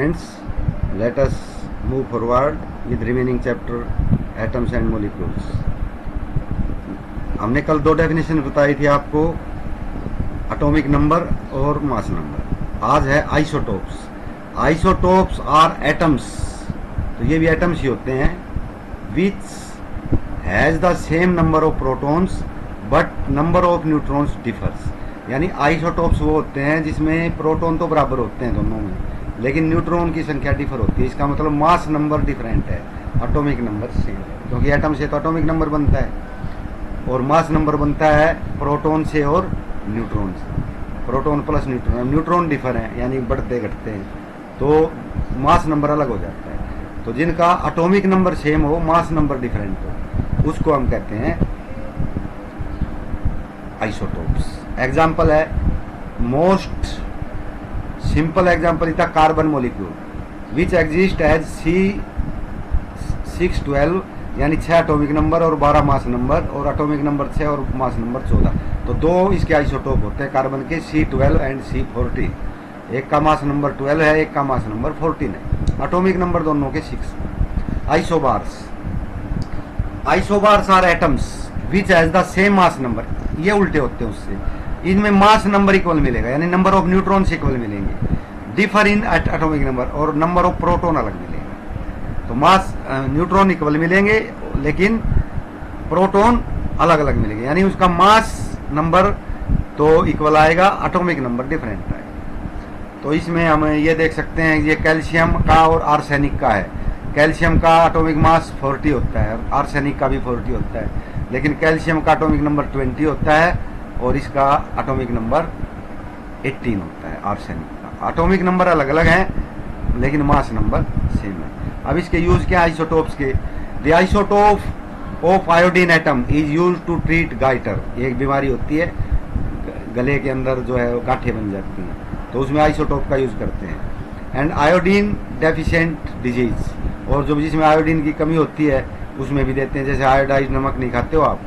friends, let us move forward with remaining chapter atoms and molecules. हमने कल दो definition बताई थी आपको, एटॉमिक नंबर और मास नंबर। आज है आइसोटोप्स। आइसोटोप्स आर एटम्स, तो ये भी एटम्स ही होते हैं, विच has the same number of protons but number of neutrons differs. यानी आइसोटोप्स वो होते हैं जिसमें प्रोटॉन तो बराबर होते हैं दोनों में, लेकिन न्यूट्रॉन की संख्या डिफर होती है। इसका मतलब मास नंबर डिफरेंट है, एटॉमिक नंबर सेम है, क्योंकि एटम से तो एटॉमिक नंबर बनता है और मास नंबर बनता है प्रोटॉन से और न्यूट्रॉन से। Proton plus neutron, neutron differ हैं यानी बढ़ते घटते हैं, तो मास नंबर अलग हो जाता है। तो जिनका एटॉमिक नंबर सेम हो, मास नंबर डिफरेंट हो, उसको हम कहते हैं आइसोटोप्स। एग्जाम्पल है, most simple example is the carbon molecule which exist as C612, यानी 6 एटॉमिक नंबर और 12 मास नंबर, और एटॉमिक नंबर 6 और मास नंबर 14। तो दो इसके आइसोटोप होते हैं कार्बन के, C12 एंड C14। एक का मास नंबर 12 है, एक का मास नंबर 14 है, एटॉमिक नंबर दोनों के 6। Isobars, isobars are atoms which has the same mass number. ये उल्टे होते हैं उससे, इनमें मास नंबर इक्वल मिलेगा, यानी नंबर ऑफ न्यूट्रॉन्स इक्वल मिलेंगे, डिफर इन एटॉमिक नंबर, और नंबर ऑफ प्रोटॉन अलग मिलेगा। तो मास न्यूट्रॉन इक्वल मिलेंगे लेकिन प्रोटॉन अलग अलग मिलेंगे, यानी उसका मास नंबर तो इक्वल आएगा, एटॉमिक नंबर डिफरेंट आएगा। तो इसमें हम ये देख सकते हैं, ये कैल्शियम का और आर्सेनिक का है। कैल्शियम का एटॉमिक मास 40 होता है, आर्सेनिक का भी 40 होता है, लेकिन कैल्शियम का एटॉमिक नंबर 20 होता है और इसका एटॉमिक नंबर 18 होता है आर्सेनिक का। एटॉमिक नंबर अलग अलग हैं लेकिन मास नंबर सेम है। अब इसके यूज क्या आइसोटोप्स के? The isotope of iodine atom is use to treat goitre. एक बीमारी होती है गले के अंदर जो है गांठें बन जाती हैं, तो उसमें आइसोटोप का यूज करते हैं। एंड आयोडीन डेफिशिएंट डिजीज, और जो जिसमें आयोडीन की कमी होती है उसमें भी देते हैं। जैसे आयोडाइज नमक नहीं खाते हो आप,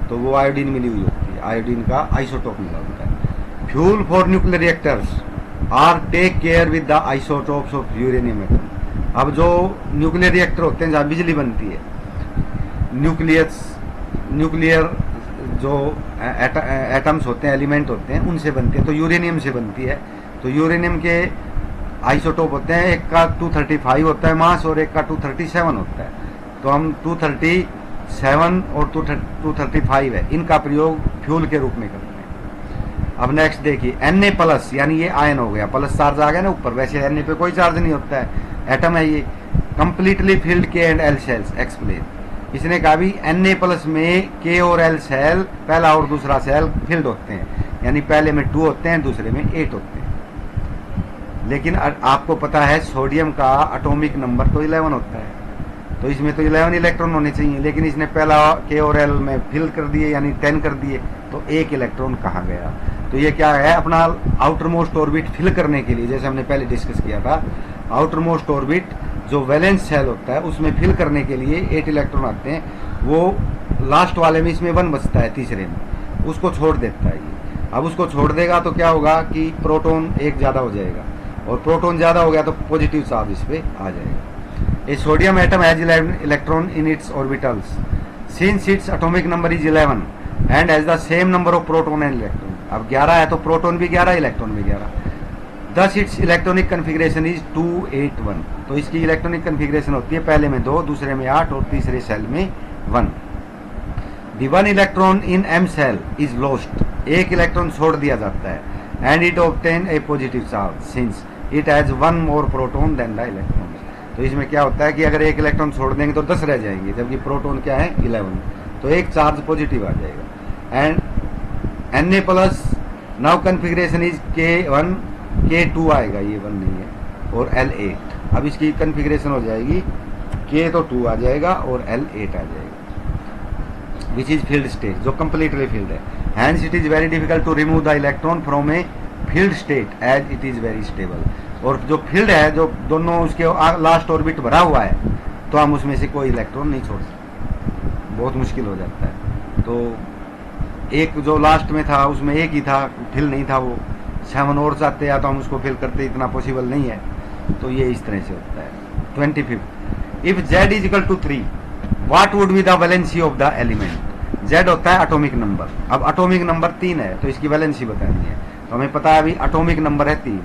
तो वो आयोडीन मिली हुई होती है, आयोडीन का आइसोटोप मिला होता है। Fuel for nuclear reactors are take care with the isotopes of uranium atom. अब जो न्यूक्लियर रिएक्टर होते हैं जहाँ बिजली बनती है, न्यूक्लियर जो एटम्स होते हैं, एलिमेंट होते हैं, उनसे बनती है, तो यूरेनियम से बनती है। तो यूरेनियम के आइसोटोप होते हैं, एक का 235 होता है मास और एक का 237 होता है। तो हम 237 और 235 है, इनका प्रयोग फ्यूल के रूप में करते हैं। अब नेक्स्ट देखिए, Na+, यानी ये आयन हो गया, प्लस चार्ज आ गया ना ऊपर, वैसे Na पे कोई चार्ज नहीं होता है, एटम है ये। Completely filled K and L shells explain. इसने कहा भी Na+ में K और L सेल, पहला और दूसरा सेल फिल्ड होते हैं, यानी पहले में 2 होते हैं, दूसरे में 8 होते हैं। लेकिन आपको पता है सोडियम का एटॉमिक नंबर तो 11 होता है, तो इसमें तो 11 इलेक्ट्रॉन होने चाहिए, लेकिन इसने पहला K और L में फिल कर दिए, यानी 10 कर दिए, तो 1 इलेक्ट्रॉन कहाँ गया? तो ये क्या है, अपना आउटर मोस्ट ऑर्बिट फिल करने के लिए, जैसे हमने पहले डिस्कस किया था, आउटर मोस्ट ऑर्बिट जो वैलेंस सेल होता है उसमें फिल करने के लिए 8 इलेक्ट्रॉन आते हैं, वो लास्ट वाले में इसमें 1 बचता है, तीसरे में उसको छोड़ देता है ये। अब उसको छोड़ देगा तो क्या होगा कि प्रोटॉन 1 ज़्यादा हो जाएगा, और प्रोटॉन ज़्यादा हो गया तो पॉजिटिव चार्ज इस पर आ जाएगा। ए sodium atom has 11 electron in its orbitals since its atomic number is 11 and has the same number of proton and electron. अब 11 है तो प्रोटॉन भी 11, इलेक्ट्रॉन भी 11। दस इट्स इलेक्ट्रॉनिक कन्फिग्रेशन इज 281। तो इसकी इलेक्ट्रॉनिक कन्फिग्रेशन होती है, पहले में 2, दूसरे में 8 और तीसरे सेल में 1। The 1 electron in M shell is lost. 1 electron छोड़ दिया जाता है, and it obtain a positive charge since it has 1 more proton than the electron. तो इसमें क्या होता है कि अगर 1 इलेक्ट्रॉन छोड़ देंगे तो 10 रह जाएंगे, जबकि प्रोटॉन क्या है 11, तो 1 चार्ज पॉजिटिव आ जाएगा। And Na+, now configuration is K1, K2 आएगा, ये 1 नहीं है, और L8। अब इसकी कन्फिग्रेशन हो जाएगी, K तो 2 आ जाएगा और L8 आ जाएगा, विच इज फील्ड स्टेट, जो कंप्लीटली फील्ड है। Hence it is very difficult to remove the electron from a filled state as it is very stable. और जो फील्ड है, जो दोनों उसके लास्ट ऑर्बिट भरा हुआ है, तो हम उसमें से कोई इलेक्ट्रॉन नहीं छोड़ सकते, बहुत मुश्किल हो जाता है। तो एक जो लास्ट में था उसमें 1 ही था, फिल नहीं था, वो 7 और चाहते या तो हम उसको फिल करते, इतना पॉसिबल नहीं है। तो ये इस तरह से होता है। 25 if Z is equal to 3 what would be the valency of the element. Z होता है एटॉमिक नंबर। अब एटॉमिक नंबर 3 है तो इसकी वैलेंसी बतानी है। तो हमें पता है अभी एटॉमिक नंबर है 3,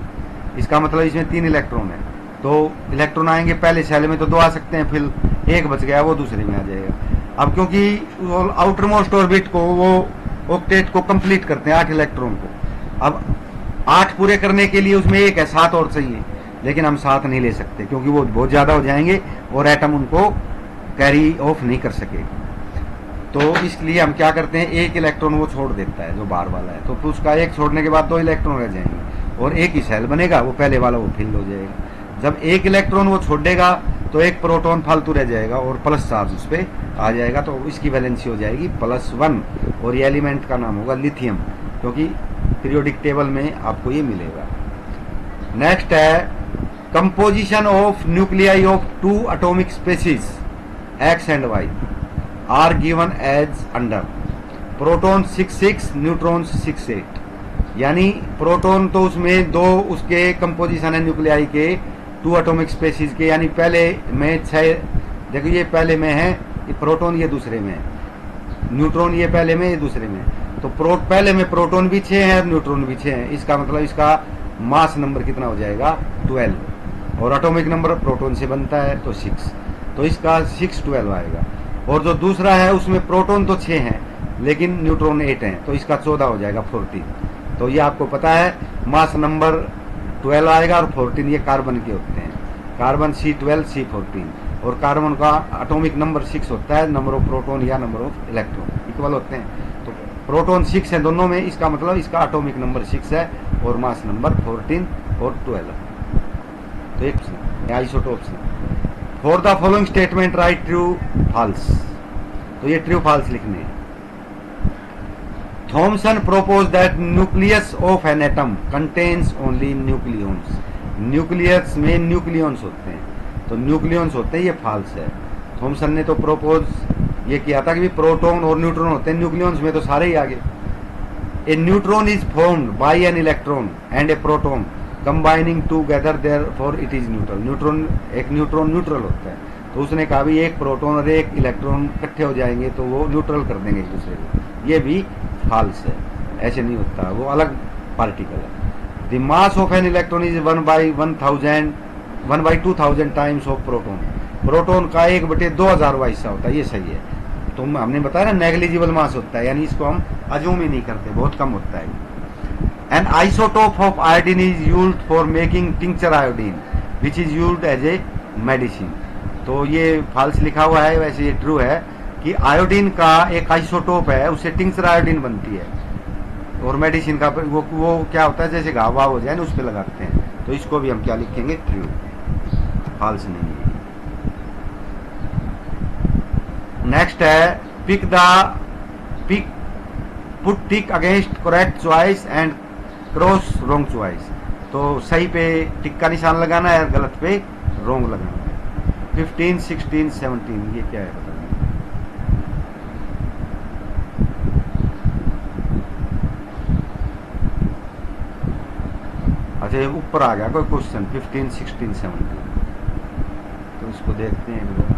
इसका मतलब इसमें 3 इलेक्ट्रॉन है। तो इलेक्ट्रॉन आएंगे पहले सेल में तो 2 आ सकते हैं, फिर एक बच गया वो दूसरे में आ जाएगा। अब क्योंकि आउटर मोस्ट ऑर्बिट को वो ऑक्टेट को कंप्लीट करते हैं 8 इलेक्ट्रॉन को, अब 8 पूरे करने के लिए उसमें एक है 7 और चाहिए, लेकिन हम 7 नहीं ले सकते क्योंकि वो बहुत ज्यादा हो जाएंगे और एटम उनको कैरी ऑफ नहीं कर सकेगा। तो इसलिए हम क्या करते हैं, एक इलेक्ट्रॉन वो छोड़ देता है जो बाहर वाला है, तो उसका एक छोड़ने के बाद 2 इलेक्ट्रॉन रह जाएंगे और एक ही सेल बनेगा, वो पहले वाला वो फिल हो जाएगा। जब एक इलेक्ट्रॉन वो छोड़ेगा तो एक प्रोटॉन फालतू रह जाएगा और प्लस चार्ज उस पर आ जाएगा, तो इसकी वैलेंसी हो जाएगी +1 और ये एलिमेंट का नाम होगा लिथियम, क्योंकि पीरियोडिक टेबल में आपको ये मिलेगा। नेक्स्ट है composition of nuclei of 2 atomic species X and Y are given as under proton 66 neutron 68। यानी प्रोटॉन तो उसमें 2 उसके कंपोजिशन है न्यूक्लियाई के 2 एटॉमिक स्पेसीज के, यानी पहले में 6, देखो ये पहले में है, ये प्रोटॉन ये दूसरे में है, न्यूट्रॉन ये पहले में ये दूसरे में। तो पहले में प्रोटॉन भी 6 है और न्यूट्रॉन भी 6 है, इसका मतलब इसका मास नंबर कितना हो जाएगा 12, और एटॉमिक नंबर प्रोटॉन से बनता है तो 6, तो इसका 612 आएगा। और जो दूसरा है उसमें प्रोटॉन तो 6 हैं लेकिन न्यूट्रॉन 8 हैं, तो इसका 14 हो जाएगा 14। तो ये आपको पता है मास नंबर 12 आएगा और 14 ये कार्बन के होते हैं, कार्बन C12 C14, और कार्बन का एटॉमिक नंबर 6 होता है, नंबर ऑफ प्रोटॉन या नंबर ऑफ इलेक्ट्रॉन इक्वल होते हैं। तो प्रोटॉन 6 है दोनों में, इसका मतलब इसका एटॉमिक नंबर 6 है और मास नंबर 14 और 12। तो एक isotopes for the following statement write true false, तो ये ट्रू फॉल्स लिखने हैं। Thomson propose that nucleus of an atom contains only nucleons, nucleus में न्यूक्लियॉन्स होते हैं, तो न्यूक्लियॉन्स होते हैं, ये फॉल्स है। थॉमसन ने तो प्रोपोज ये किया था कि प्रोटॉन और न्यूट्रॉन होते हैं, न्यूक्लियॉन्स में तो सारे ही आगे। A neutron is formed by an electron and a proton combining together therefore it is neutral, neutron एक न्यूट्रॉन न्यूट्रल होता है, तो उसने कहा भी एक प्रोटॉन और एक इलेक्ट्रॉन इकट्ठे हो जाएंगे तो वो न्यूट्रल कर देंगे एक दूसरे को, ये भी फॉल्स है, ऐसे नहीं होता, वो अलग पार्टिकल है। The mass of an electron is 1/2000 times of proton, proton का 1/2000 का हिस्सा होता है, ये सही है। तो हमने बताया ना नेग्लिजिबल मास होता है, यानी इसको हम अज्यूम ही नहीं करते, बहुत कम होता है। An isotope of iodine is used for making tincture iodine which is used as a medicine, तो ये फॉल्स लिखा हुआ है, वैसे ये ट्रू है कि आयोडीन का एक आइसोटोप है, उससे टिंक्चर आयोडीन बनती है, और मेडिसिन का वो क्या होता है, जैसे घाव हो जाए ना उस पर लगाते हैं, तो इसको भी हम क्या लिखेंगे ट्रू, फॉल्स नहीं है। नेक्स्ट है pick put tick against correct choice and cross wrong choice, तो सही पे टिक का निशान लगाना है, गलत पे रॉन्ग लगाना है। 15, 16, 17 ये क्या है बताइए। अच्छा ये ऊपर आ गया कोई क्वेश्चन 15, 16, 17, तो इसको देखते हैं एक बार।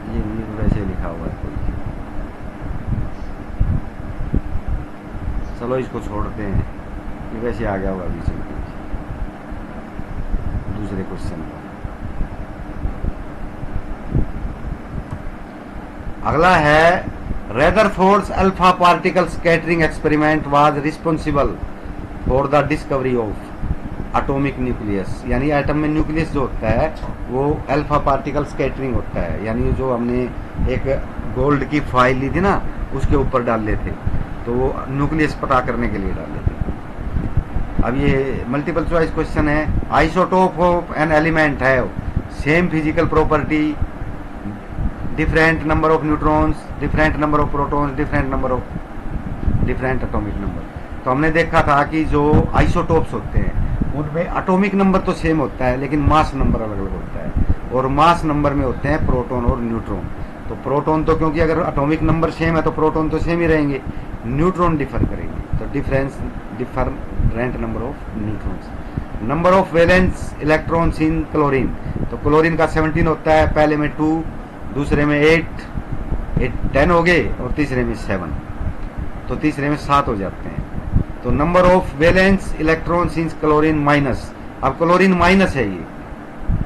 ये वैसे लिखा हुआ है कोई, चलो इसको छोड़ते हैं, ये वैसे आ गया होगा बीच में दूसरे क्वेश्चन का। अगला है Rutherford's alpha particle scattering experiment was responsible for the discovery of atomic nucleus, यानी एटम में न्यूक्लियस जो होता है वो अल्फा पार्टिकल स्कैटरिंग होता है, यानी जो हमने एक गोल्ड की फाइल ली थी ना उसके ऊपर डाले थे, तो वो न्यूक्लियस पता करने के लिए डाले थे। अब ये मल्टीपल चॉइस क्वेश्चन है। आइसोटोप ऑफ एन एलिमेंट है same physical property, different number of neutrons, different number of protons, different number of different atomic number. तो हमने देखा था कि जो आइसोटोप्स होते हैं उनमें एटॉमिक नंबर तो सेम होता है लेकिन मास नंबर अलग अलग होता है, और मास नंबर में होते हैं प्रोटॉन और न्यूट्रॉन। तो प्रोटॉन तो क्योंकि अगर एटॉमिक नंबर सेम है तो प्रोटॉन तो सेम ही रहेंगे, न्यूट्रॉन डिफर करेंगे, तो different number of neutrons. Number of valence electrons in chlorine, तो क्लोरीन का 17 होता है, पहले में 2, दूसरे में 8 10 हो गए, और तीसरे में 7, तो तीसरे में 7 हो जाते हैं। तो number of valence electrons in chlorine minus, अब क्लोरीन माइनस है ये,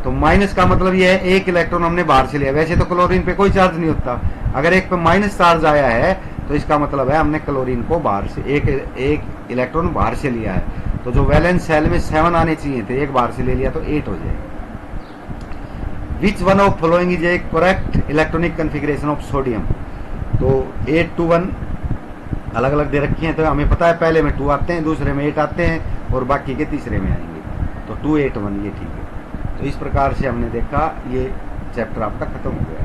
तो माइनस का मतलब ये है एक इलेक्ट्रॉन हमने बाहर से लिया। वैसे तो क्लोरीन पे कोई चार्ज नहीं होता, अगर एक पे माइनस चार्ज आया है तो इसका मतलब है हमने क्लोरीन को बाहर से एक इलेक्ट्रॉन बाहर से लिया है। तो जो वैलेंस सेल में 7 आने चाहिए थे, एक बाहर से ले लिया तो 8 हो जाएगा। Which one of following is A correct electronic configuration of sodium, तो 8 to 1 अलग अलग दे रखी हैं, तो हमें पता है पहले में 2 आते हैं, दूसरे में 8 आते हैं, और बाकी के तीसरे में आएंगे, तो 2 8 1 ये ठीक है। तो इस प्रकार से हमने देखा, ये चैप्टर आपका खत्म हो गया।